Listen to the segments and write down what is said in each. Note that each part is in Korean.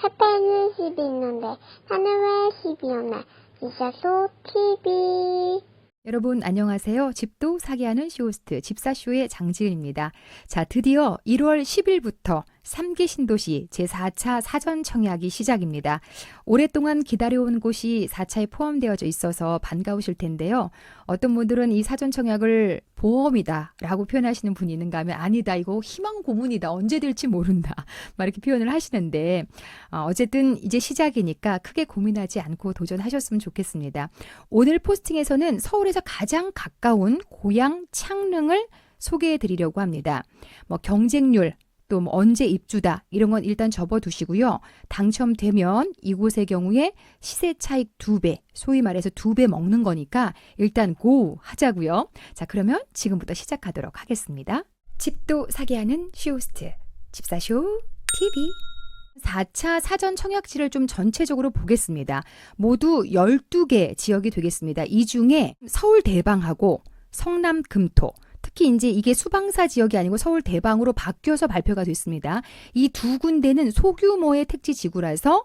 해패는 10이 있는데 나는 왜 10이 없나? 집사쇼 TV. 여러분 안녕하세요. 집도 사게 하는 쇼호스트 집사쇼의 장지은입니다. 자, 드디어 1월 10일부터 3기 신도시 제4차 사전 청약이 시작입니다. 오랫동안 기다려온 곳이 4차에 포함되어져 있어서 반가우실 텐데요. 어떤 분들은 이 사전 청약을 보험이다 라고 표현하시는 분이 있는가 하면 아니다, 이거 희망 고문이다, 언제 될지 모른다 막 이렇게 표현을 하시는데 어쨌든 이제 시작이니까 크게 고민하지 않고 도전하셨으면 좋겠습니다. 오늘 포스팅에서는 서울에서 가장 가까운 고향 창릉을 소개해 드리려고 합니다. 뭐 경쟁률, 또 뭐 언제 입주다 이런 건 일단 접어두시고요. 당첨되면 이곳의 경우에 시세 차익 2배, 소위 말해서 2배 먹는 거니까 일단 고 하자고요. 자, 그러면 지금부터 시작하도록 하겠습니다. 집도 사게 하는 쇼호스트 집사쇼 TV. 4차 사전 청약지를 좀 전체적으로 보겠습니다. 모두 12개 지역이 되겠습니다. 이 중에 서울 대방하고 성남 금토, 특히 이제 이게 수방사 지역이 아니고 서울 대방으로 바뀌어서 발표가 됐습니다. 이 두 군데는 소규모의 택지 지구라서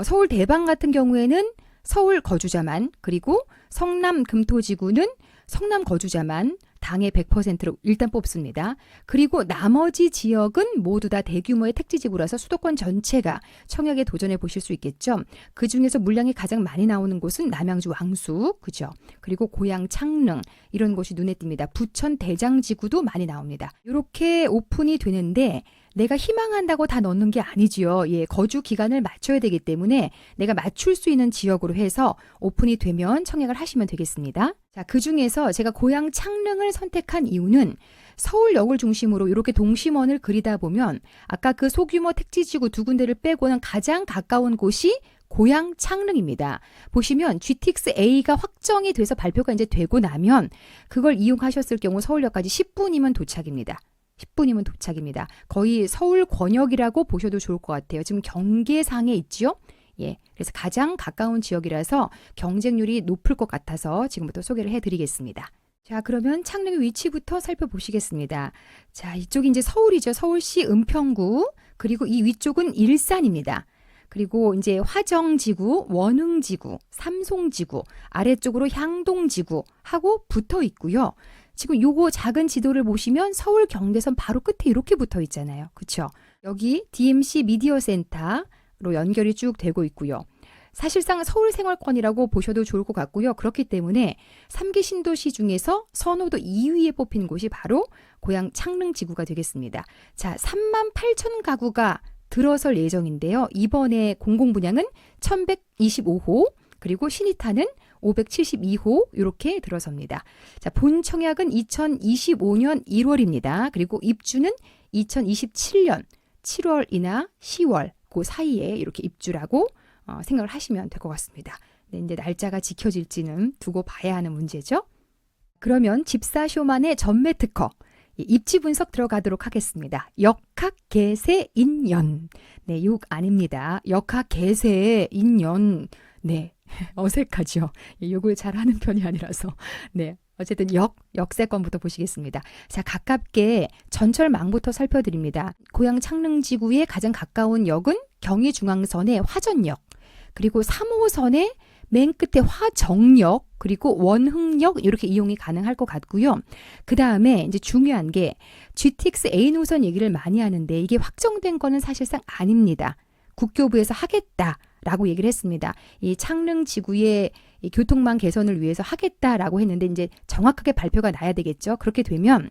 서울 대방 같은 경우에는 서울 거주자만, 그리고 성남 금토 지구는 성남 거주자만 당의 100%로 일단 뽑습니다. 그리고 나머지 지역은 모두 다 대규모의 택지지구라서 수도권 전체가 청약에 도전해 보실 수 있겠죠. 그 중에서 물량이 가장 많이 나오는 곳은 남양주 왕숙, 그죠? 그리고 고양 창릉, 이런 곳이 눈에 띕니다. 부천 대장지구도 많이 나옵니다. 이렇게 오픈이 되는데 내가 희망한다고 다 넣는 게 아니지요. 예, 거주 기간을 맞춰야 되기 때문에 내가 맞출 수 있는 지역으로 해서 오픈이 되면 청약을 하시면 되겠습니다. 자, 그 중에서 제가 고향 창릉을 선택한 이유는 서울역을 중심으로 이렇게 동심원을 그리다 보면 아까 그 소규모 택지지구 두 군데를 빼고는 가장 가까운 곳이 고향 창릉입니다. 보시면 GTX-A가 확정이 돼서 발표가 이제 되고 나면 그걸 이용하셨을 경우 서울역까지 10분이면 도착입니다. 10분이면 도착입니다. 거의 서울 권역이라고 보셔도 좋을 것 같아요. 지금 경계상에 있죠? 예, 그래서 가장 가까운 지역이라서 경쟁률이 높을 것 같아서 지금부터 소개를 해드리겠습니다. 자, 그러면 창릉의 위치부터 살펴보시겠습니다. 자, 이쪽이 이제 서울이죠. 서울시 은평구, 그리고 이 위쪽은 일산입니다. 그리고 이제 화정지구, 원흥지구, 삼송지구, 아래쪽으로 향동지구 하고 붙어 있고요. 지금 요거 작은 지도를 보시면 서울 경계선 바로 끝에 이렇게 붙어 있잖아요. 그렇죠? 여기 DMC 미디어 센터로 연결이 쭉 되고 있고요. 사실상 서울 생활권이라고 보셔도 좋을 것 같고요. 그렇기 때문에 3기 신도시 중에서 선호도 2위에 뽑힌 곳이 바로 고향 창릉 지구가 되겠습니다. 자, 38,000 가구가 들어설 예정인데요. 이번에 공공분양은 1125호, 그리고 신이타는 572호 이렇게 들어섭니다. 자, 본 청약은 2025년 1월입니다. 그리고 입주는 2027년 7월이나 10월 그 사이에 이렇게 입주라고 생각을 하시면 될 것 같습니다. 네, 이제 날짜가 지켜질지는 두고 봐야 하는 문제죠. 그러면 집사쇼만의 전매 특허, 입지 분석 들어가도록 하겠습니다. 역학 개세 인연. 네, 욕 아닙니다. 역학 개세 인연. 네, 어색하죠. 욕을 잘하는 편이 아니라서. 네, 어쨌든 역세권부터 보시겠습니다. 자, 가깝게 전철망부터 살펴드립니다. 고향 창릉지구에 가장 가까운 역은 경의중앙선의 화전역, 그리고 3호선의 맨 끝에 화정역, 그리고 원흥역 이렇게 이용이 가능할 것 같고요. 그 다음에 이제 중요한 게 GTX A 노선 얘기를 많이 하는데 이게 확정된 거는 사실상 아닙니다. 국교부에서 하겠다라고 얘기를 했습니다. 이 창릉 지구의 이 교통망 개선을 위해서 하겠다라고 했는데 이제 정확하게 발표가 나야 되겠죠. 그렇게 되면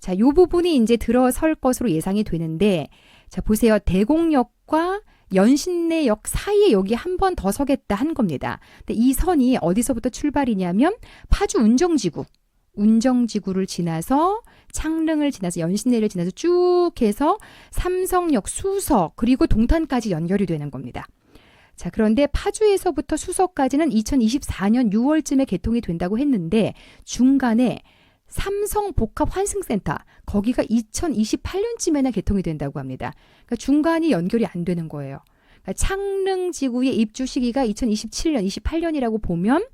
자, 이 부분이 이제 들어설 것으로 예상이 되는데 자, 보세요. 대공역과 연신내역 사이에 여기 한 번 더 서겠다 한 겁니다. 근데 이 선이 어디서부터 출발이냐면 파주 운정지구를 지나서 창릉을 지나서 연신내를 지나서 쭉 해서 삼성역, 수석, 그리고 동탄까지 연결이 되는 겁니다. 자, 그런데 파주에서부터 수석까지는 2024년 6월쯤에 개통이 된다고 했는데 중간에 삼성복합환승센터, 거기가 2028년쯤에나 개통이 된다고 합니다. 그러니까 중간이 연결이 안 되는 거예요. 그러니까 창릉지구의 입주 시기가 2027년, 28년이라고 보면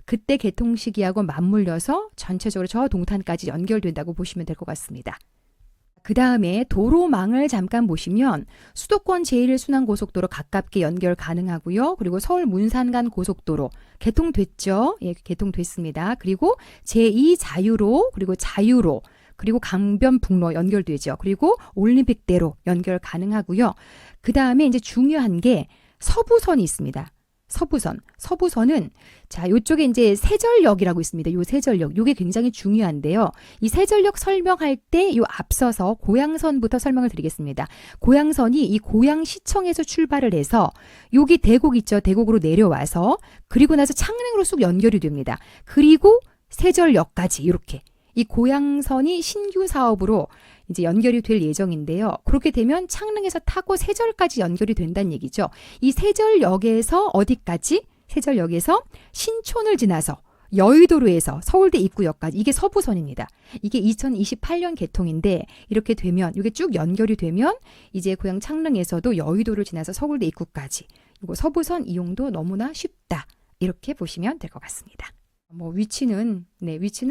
그때 개통 시기하고 맞물려서 전체적으로 저 동탄까지 연결된다고 보시면 될 것 같습니다. 그 다음에 도로망을 잠깐 보시면 수도권 제1순환고속도로 가깝게 연결 가능하고요. 그리고 서울 문산 간 고속도로 개통됐죠. 예, 개통됐습니다. 그리고 제2자유로 그리고 자유로 그리고 강변북로 연결되죠. 그리고 올림픽대로 연결 가능하고요. 그 다음에 이제 중요한 게 서부선이 있습니다. 서부선은 자, 요쪽에 이제 세절역이라고 있습니다. 요 세절역. 요게 굉장히 중요한데요. 이 세절역 설명할 때 요 앞서서 고양선부터 설명을 드리겠습니다. 고양선이 이 고양시청에서 출발을 해서 여기 대곡 있죠. 대곡으로 내려와서 그리고 나서 창릉으로 쑥 연결이 됩니다. 그리고 세절역까지 이렇게 이 고양선이 신규 사업으로 이제 연결이 될 예정인데요. 그렇게 되면 창릉에서 타고 세절까지 연결이 된다는 얘기죠. 이 세절역에서 어디까지? 세절역에서 신촌을 지나서 여의도로에서 서울대 입구역까지 이게 서부선입니다. 이게 2028년 개통인데 이렇게 되면 이게 쭉 연결이 되면 이제 고양 창릉에서도 여의도를 지나서 서울대 입구까지 이거 서부선 이용도 너무나 쉽다. 이렇게 보시면 될 것 같습니다. 뭐 위치는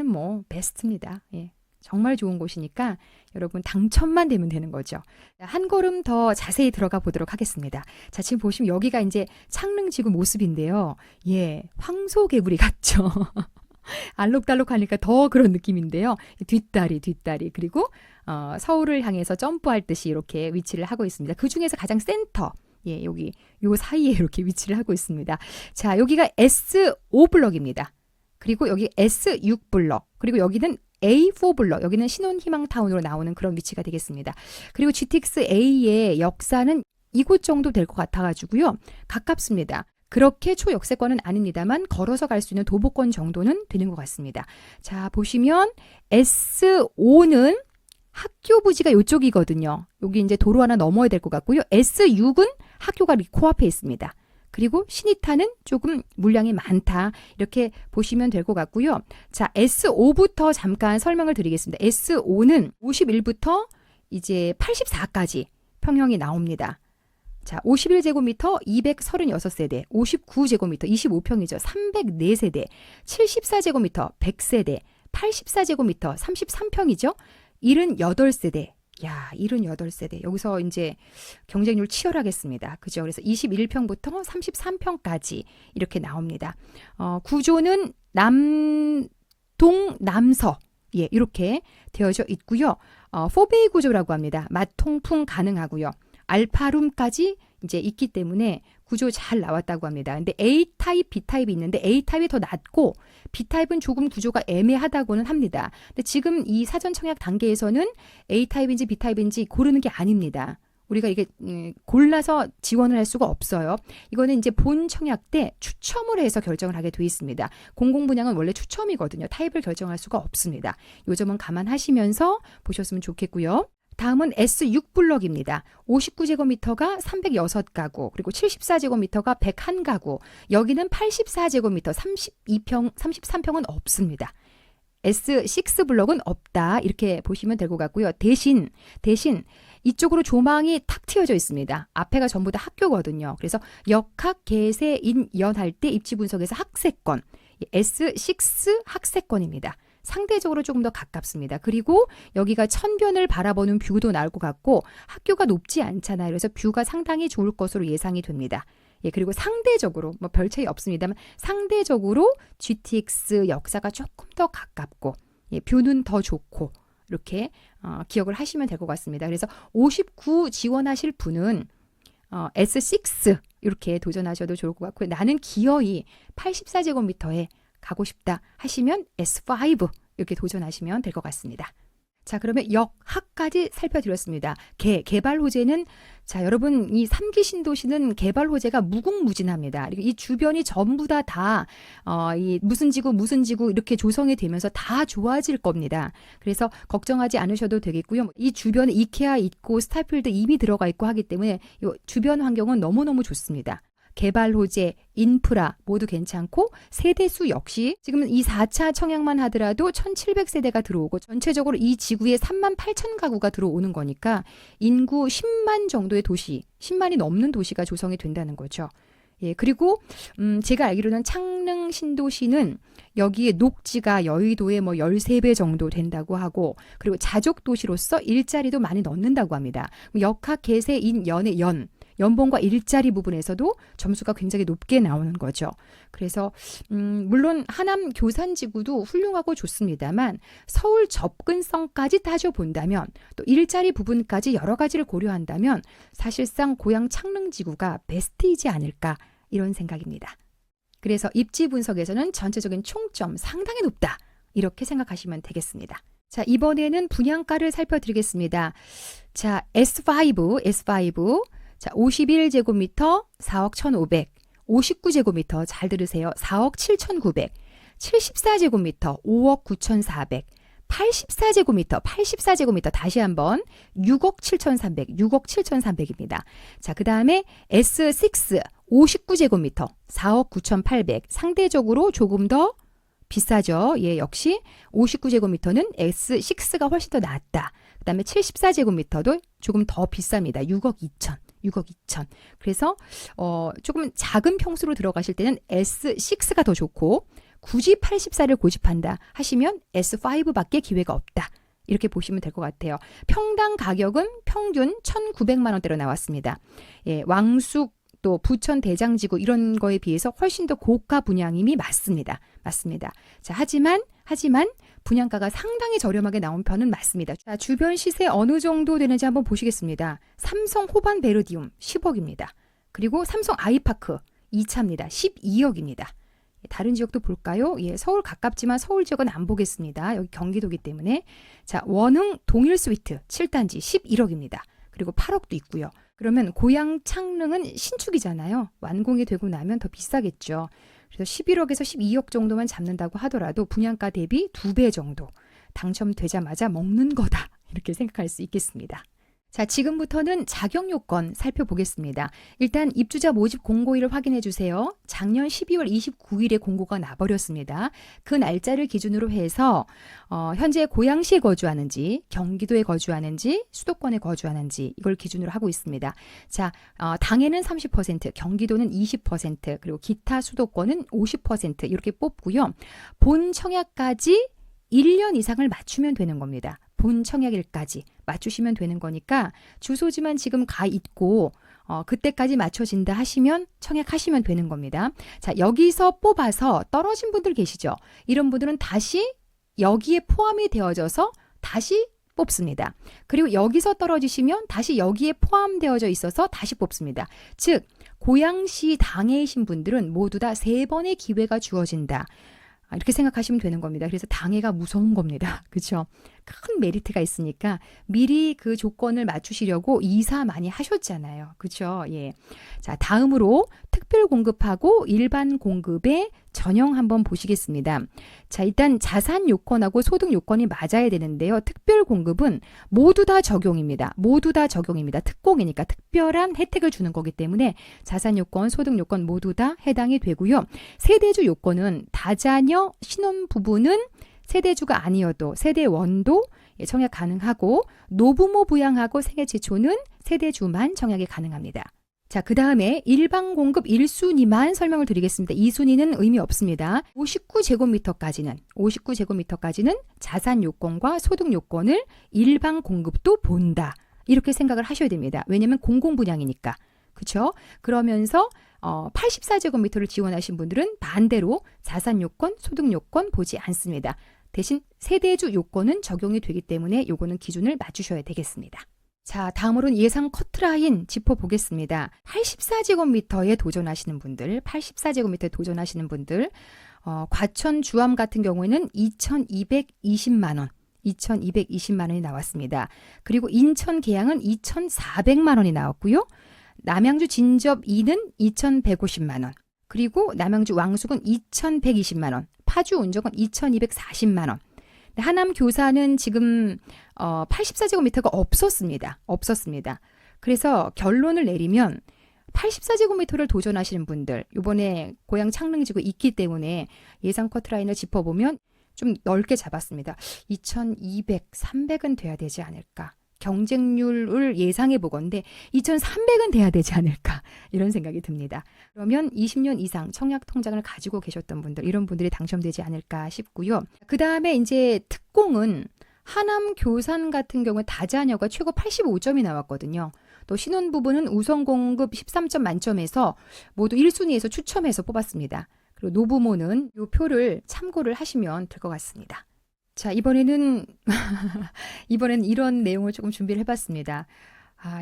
뭐 베스트입니다. 예. 정말 좋은 곳이니까 여러분 당첨만 되면 되는 거죠. 한 걸음 더 자세히 들어가 보도록 하겠습니다. 자, 지금 보시면 여기가 이제 창릉지구 모습인데요. 예, 황소개구리 같죠. 알록달록하니까 더 그런 느낌인데요. 뒷다리 그리고 서울을 향해서 점프할 듯이 이렇게 위치를 하고 있습니다. 그 중에서 가장 센터. 예, 여기 요 사이에 이렇게 위치를 하고 있습니다. 자, 여기가 S5블럭입니다. 그리고 여기 S6블럭, 그리고 여기는 A4블럭, 여기는 신혼희망타운으로 나오는 그런 위치가 되겠습니다. 그리고 GTX-A의 역사는 이곳 정도 될 것 같아가지고요. 가깝습니다. 그렇게 초역세권은 아닙니다만 걸어서 갈 수 있는 도보권 정도는 되는 것 같습니다. 자, 보시면 S5는 학교 부지가 이쪽이거든요. 여기 이제 도로 하나 넘어야 될 것 같고요. S6은 학교가 코앞에 있습니다. 그리고 신이타는 조금 물량이 많다. 이렇게 보시면 될 것 같고요. 자, S5부터 잠깐 설명을 드리겠습니다. S5는 51부터 이제 84까지 평형이 나옵니다. 자, 51제곱미터 236세대, 59제곱미터 25평이죠. 304세대, 74제곱미터 100세대, 84제곱미터 33평이죠. 78세대. 야, 78세대. 여기서 이제 경쟁률 치열하겠습니다. 그죠? 그래서 21평부터 33평까지 이렇게 나옵니다. 구조는 남동, 남서. 예, 이렇게 되어져 있고요. 4베이 구조라고 합니다. 맞통풍 가능하고요. 알파룸까지 이제 있기 때문에 구조 잘 나왔다고 합니다. 근데 A타입, B타입이 있는데 A타입이 더 낮고 B타입은 조금 구조가 애매하다고는 합니다. 근데 지금 이 사전 청약 단계에서는 A타입인지 B타입인지 고르는 게 아닙니다. 우리가 이게 골라서 지원을 할 수가 없어요. 이거는 이제 본 청약 때 추첨을 해서 결정을 하게 돼 있습니다. 공공분양은 원래 추첨이거든요. 타입을 결정할 수가 없습니다. 요 점은 감안하시면서 보셨으면 좋겠고요. 다음은 S6블럭입니다. 59제곱미터가 306가구, 그리고 74제곱미터가 101가구, 여기는 84제곱미터 33평은 없습니다. S6블럭은 없다. 이렇게 보시면 될 것 같고요. 대신 이쪽으로 조망이 탁 트여져 있습니다. 앞에가 전부 다 학교거든요. 그래서 역학, 개세, 인, 연 할 때 입지 분석에서 학세권, S6 학세권입니다. 상대적으로 조금 더 가깝습니다. 그리고 여기가 천변을 바라보는 뷰도 나올 것 같고 학교가 높지 않잖아요. 그래서 뷰가 상당히 좋을 것으로 예상이 됩니다. 예, 그리고 상대적으로 뭐 별 차이 없습니다만 상대적으로 GTX 역사가 조금 더 가깝고 예, 뷰는 더 좋고 이렇게 기억을 하시면 될 것 같습니다. 그래서 59 지원하실 분은 S6 이렇게 도전하셔도 좋을 것 같고요. 나는 기어이 84제곱미터에 가고 싶다 하시면 S5 이렇게 도전하시면 될 것 같습니다. 자, 그러면 역학까지 살펴드렸습니다. 개발 호재는 자, 여러분 이 3기 신도시는 개발 호재가 무궁무진합니다. 그리고 이 주변이 전부 다 이 무슨 지구 이렇게 조성이 되면서 다 좋아질 겁니다. 그래서 걱정하지 않으셔도 되겠고요. 이 주변에 이케아 있고 스타필드 이미 들어가 있고 하기 때문에 이 주변 환경은 너무너무 좋습니다. 개발 호재, 인프라 모두 괜찮고 세대수 역시 지금 이 4차 청약만 하더라도 1700세대가 들어오고 전체적으로 이 지구에 38,000가구가 들어오는 거니까 인구 10만 정도의 도시, 10만이 넘는 도시가 조성이 된다는 거죠. 예, 그리고 제가 알기로는 창릉 신도시는 여기에 녹지가 여의도의 뭐 13배 정도 된다고 하고, 그리고 자족 도시로서 일자리도 많이 넣는다고 합니다. 역학, 개세, 인, 연의 연봉과 일자리 부분에서도 점수가 굉장히 높게 나오는 거죠. 그래서 물론 하남 교산지구도 훌륭하고 좋습니다만 서울 접근성까지 따져본다면, 또 일자리 부분까지 여러 가지를 고려한다면 사실상 고향 창릉지구가 베스트이지 않을까, 이런 생각입니다. 그래서 입지 분석에서는 전체적인 총점 상당히 높다, 이렇게 생각하시면 되겠습니다. 자, 이번에는 분양가를 살펴드리겠습니다. 자, S5 자, 51제곱미터 4억 1,500, 59제곱미터 잘 들으세요. 4억 7,900, 74제곱미터 5억 9,400, 84제곱미터 다시 한번 6억 7,300입니다. 자, 그 다음에 S6 59제곱미터 4억 9,800, 상대적으로 조금 더 비싸죠. 예, 역시 59제곱미터는 S6가 훨씬 더 낫다. 그 다음에 74제곱미터도 조금 더 비쌉니다. 6억 2천. 그래서 조금 작은 평수로 들어가실 때는 S6가 더 좋고, 굳이 84를 고집한다 하시면 S5밖에 기회가 없다, 이렇게 보시면 될 것 같아요. 평당 가격은 평균 1,900만 원대로 나왔습니다. 예, 왕숙 또 부천 대장지구 이런 거에 비해서 훨씬 더 고가 분양임이 맞습니다. 자, 하지만 분양가가 상당히 저렴하게 나온 편은 맞습니다. 자, 주변 시세 어느 정도 되는지 한번 보시겠습니다. 삼성 호반 베르디움 10억입니다. 그리고 삼성 아이파크 2차입니다. 12억입니다. 다른 지역도 볼까요? 예, 서울 가깝지만 서울 지역은 안 보겠습니다. 여기 경기도이기 때문에. 자, 원흥 동일 스위트 7단지 11억입니다. 그리고 8억도 있고요. 그러면 고향 창릉은 신축이잖아요. 완공이 되고 나면 더 비싸겠죠. 그래서 11억에서 12억 정도만 잡는다고 하더라도 분양가 대비 2배 정도 당첨되자마자 먹는 거다, 이렇게 생각할 수 있겠습니다. 자, 지금부터는 자격 요건 살펴보겠습니다. 일단 입주자 모집 공고일을 확인해 주세요. 작년 12월 29일에 공고가 나버렸습니다. 그 날짜를 기준으로 해서 현재 고양시에 거주하는지, 경기도에 거주하는지, 수도권에 거주하는지 이걸 기준으로 하고 있습니다. 자, 당해는 30%, 경기도는 20%, 그리고 기타 수도권은 50% 이렇게 뽑고요. 본 청약까지 1년 이상을 맞추면 되는 겁니다. 본 청약일까지 맞추시면 되는 거니까 주소지만 지금 가 있고 그때까지 맞춰진다 하시면 청약하시면 되는 겁니다. 자, 여기서 뽑아서 떨어진 분들 계시죠? 이런 분들은 다시 여기에 포함이 되어져서 다시 뽑습니다. 그리고 여기서 떨어지시면 다시 여기에 포함되어져 있어서 다시 뽑습니다. 즉, 고양시 당해이신 분들은 모두 다 3번의 기회가 주어진다, 이렇게 생각하시면 되는 겁니다. 그래서 당해가 무서운 겁니다. 그렇죠? 큰 메리트가 있으니까 미리 그 조건을 맞추시려고 이사 많이 하셨잖아요. 그렇죠? 예. 자, 다음으로 특별 공급하고 일반 공급의 전형 한번 보시겠습니다. 자, 일단 자산 요건하고 소득 요건이 맞아야 되는데요. 특별 공급은 모두 다 적용입니다. 특공이니까 특별한 혜택을 주는 거기 때문에 자산 요건, 소득 요건 모두 다 해당이 되고요. 세대주 요건은 다자녀 신혼 부부는 세대주가 아니어도 세대원도 청약 가능하고, 노부모 부양하고 생애 지초는 세대주만 청약이 가능합니다. 자, 그 다음에 일반 공급 1순위만 설명을 드리겠습니다. 2순위는 의미 없습니다. 59제곱미터까지는 자산 요건과 소득 요건을 일반 공급도 본다, 이렇게 생각을 하셔야 됩니다. 왜냐하면 공공분양이니까. 그렇죠? 그러면서 84제곱미터를 지원하신 분들은 반대로 자산 요건, 소득 요건 보지 않습니다. 대신 세대주 요건은 적용이 되기 때문에 요거는 기준을 맞추셔야 되겠습니다. 자, 다음으로는 예상 커트라인 짚어보겠습니다. 84제곱미터에 도전하시는 분들, 과천 주암 같은 경우에는 2,220만 원이 나왔습니다. 그리고 인천 계양은 2,400만 원이 나왔고요. 남양주 진접 2는 2,150만 원, 그리고 남양주 왕숙은 2,120만 원, 파주 운정은 2,240만 원. 하남 교사는 지금 84제곱미터가 없었습니다. 그래서 결론을 내리면 84제곱미터를 도전하시는 분들, 이번에 고향 창릉지구 있기 때문에 예상 커트라인을 짚어보면 좀 넓게 잡았습니다. 2,200, 300은 돼야 되지 않을까. 경쟁률을 예상해 보건데 2,300은 돼야 되지 않을까 이런 생각이 듭니다. 그러면 20년 이상 청약 통장을 가지고 계셨던 분들 이런 분들이 당첨되지 않을까 싶고요. 그 다음에 이제 특공은 하남 교산 같은 경우에 다자녀가 최고 85점이 나왔거든요. 또 신혼부부는 우선 공급 13점 만점에서 모두 1순위에서 추첨해서 뽑았습니다. 그리고 노부모는 이 표를 참고를 하시면 될 것 같습니다. 자, 이번에는 이런 내용을 조금 준비를 해봤습니다.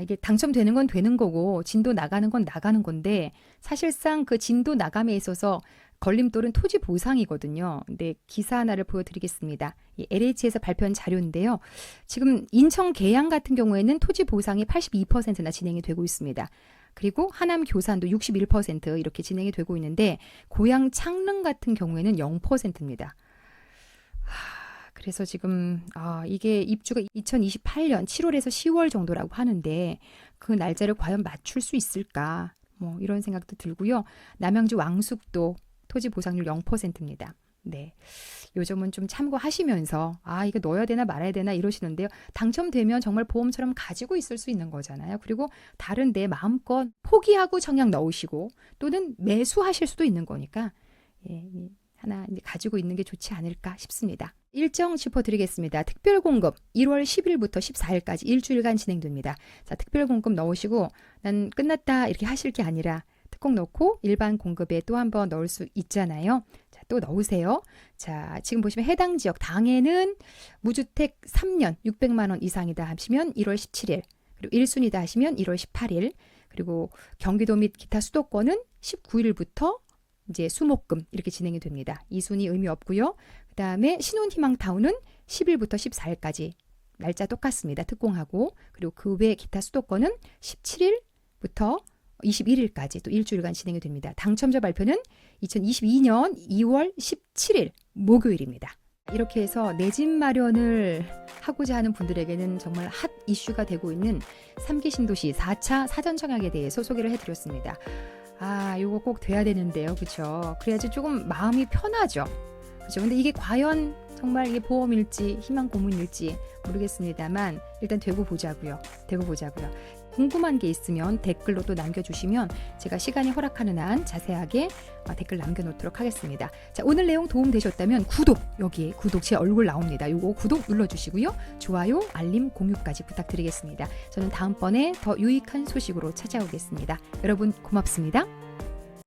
이게 당첨되는 건 되는 거고 진도 나가는 건 나가는 건데 사실상 그 진도 나감에 있어서 걸림돌은 토지 보상이거든요. 근데 기사 하나를 보여드리겠습니다. 이 LH에서 발표한 자료인데요. 지금 인천 계양 같은 경우에는 토지 보상이 82%나 진행이 되고 있습니다. 그리고 하남 교산도 61% 이렇게 진행이 되고 있는데 고양 창릉 같은 경우에는 0%입니다. 그래서 지금 이게 입주가 2028년 7월에서 10월 정도라고 하는데 그 날짜를 과연 맞출 수 있을까? 뭐 이런 생각도 들고요. 남양주 왕숙도 토지 보상률 0%입니다. 네. 요 점은 좀 참고하시면서 이거 넣어야 되나 말아야 되나 이러시는데요. 당첨되면 정말 보험처럼 가지고 있을 수 있는 거잖아요. 그리고 다른 데 마음껏 포기하고 청약 넣으시고 또는 매수하실 수도 있는 거니까 하나 가지고 있는 게 좋지 않을까 싶습니다. 일정 짚어드리겠습니다. 특별공급 1월 10일부터 14일까지 일주일간 진행됩니다. 자, 특별공급 넣으시고 난 끝났다 이렇게 하실 게 아니라 특공 넣고 일반 공급에 또 한번 넣을 수 있잖아요. 자, 또 넣으세요. 자, 지금 보시면 해당 지역 당해는 무주택 3년 600만 원 이상이다 하시면 1월 17일 그리고 1순위다 하시면 1월 18일 그리고 경기도 및 기타 수도권은 19일부터 이제 수목금 이렇게 진행이 됩니다. 2순위 의미 없고요. 그 다음에 신혼희망타운은 10일부터 14일까지 날짜 똑같습니다. 특공하고 그리고 그 외 기타 수도권은 17일부터 21일까지 또 일주일간 진행이 됩니다. 당첨자 발표는 2022년 2월 17일 목요일입니다. 이렇게 해서 내 집 마련을 하고자 하는 분들에게는 정말 핫 이슈가 되고 있는 3기 신도시 4차 사전청약에 대해서 소개를 해드렸습니다. 요거 꼭 돼야 되는데요. 그렇죠? 그래야지 조금 마음이 편하죠. 그렇죠? 근데 이게 과연 정말 이게 보험일지 희망 고문일지 모르겠습니다만 일단 되고 보자고요. 궁금한 게 있으면 댓글로 또 남겨주시면 제가 시간이 허락하는 한 자세하게 댓글 남겨놓도록 하겠습니다. 자, 오늘 내용 도움되셨다면 여기에 구독 제 얼굴 나옵니다. 요거 구독 눌러주시고요. 좋아요, 알림, 공유까지 부탁드리겠습니다. 저는 다음번에 더 유익한 소식으로 찾아오겠습니다. 여러분 고맙습니다.